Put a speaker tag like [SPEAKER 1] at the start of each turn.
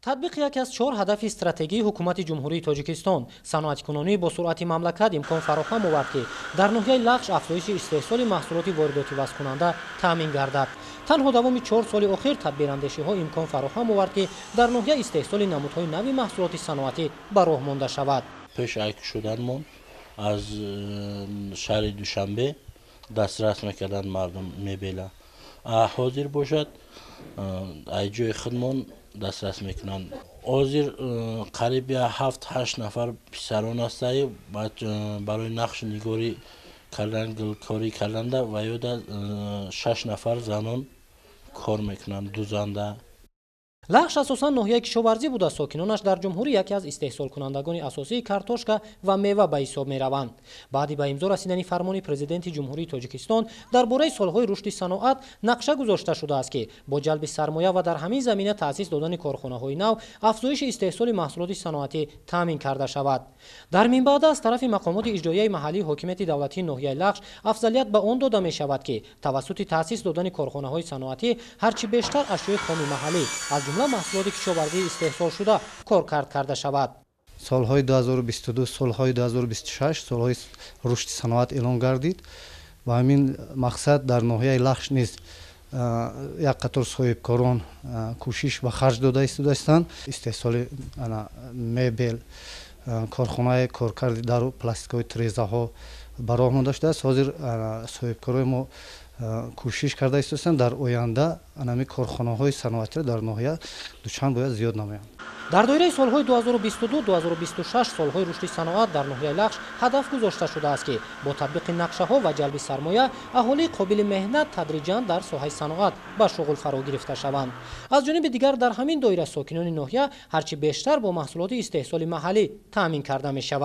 [SPEAKER 1] татбиқ яке аз 4 ҳадафи стратегии ҳукумати ҷумҳурии Тоҷикистон саноаткунонӣ бо суръати мамлакат имкон фароҳам овард ки дар ноҳияи Лағш афзоиши истеҳсоли маҳсулоти воридоти васкунанда таъмин гардад. танҳо давоми 4 соли охир тадбирандешиҳо имкон фароҳам овард ки дар ноҳия истеҳсоли намудҳои нави маҳсулоти саноатӣ ба роҳ монда шавад.
[SPEAKER 2] пешак шуданмон аз шаҳри Душанбе дастрас мекарданд мардум мебела. ҳозир бошад аз ҷои худмон дастрас мекунанд. ҳозир қариб 7-8 нафар писарон ҳастаи барои нақши нигорӣ кардан гулкорӣ карданда ва ёда 6 нафар занон кор мекунанд дузанда.
[SPEAKER 1] Лағш асосан ноҳияи кишоварзӣ буда сокинонаш дар ҷумҳурӣ яке аз истеҳсолкунандагони асосии картошка ва мева ба ҳисоб мераванд. баъди ба имзо расидани фармони президенти ҷумҳурии Тоҷикистон дар бораи солҳои рушди саноат нақша гузошта шудааст ки бо ҷалби сармоя ва дар ҳамин замина таъсис додани корхонаҳои нав афзоиши истеҳсоли маҳсулоти саноатӣ таъмин карда шавад. дар минбаъда аз тарафи мақомоти иҷроияи маҳаллии ҳокимияти давлатии ноҳияи Лағш афзалият ба он дода мешавад ки тавассути таъсис додани корхонаҳои саноатӣ ҳарчи бештар ашёи хоми маҳаллӣ аз ҷумла маҳсулоти кишоварзии истеҳсол шуда коркард карда шавад.
[SPEAKER 3] солҳои 2022 солҳои 2026 солҳои рушди саноат эълон гардид ва ҳамин мақсад дар ноҳияи Лағш низ як қатор соҳибкорон кӯшиш ва харҷ дода истодааст. истеҳсоли мебел, корхонаи коркарди дару пластикаҳои тирезаҳо ба роҳ монда шудааст. ҳозир соҳибкорои мо кӯшиш карда истодааст дар оянда анами корхонаҳои саноатиро дар ноҳия дучанд бояд зиёд намоянд.
[SPEAKER 1] дар доираи солҳои 2022-2026 солҳои рушди саноат дар ноҳияи Лағш ҳадаф гузошта шудааст ки бо татбиқи нақшаҳо ва ҷалби сармоя аҳолии қобили меҳнат тадриҷан дар соҳаи саноат ба шуғул фаро гирифта шаванд. аз ҷониби дигар дар ҳамин доира сокинони ноҳия ҳарчи бештар бо маҳсулоти истеҳсоли маҳаллӣ таъмин карда мешаванд.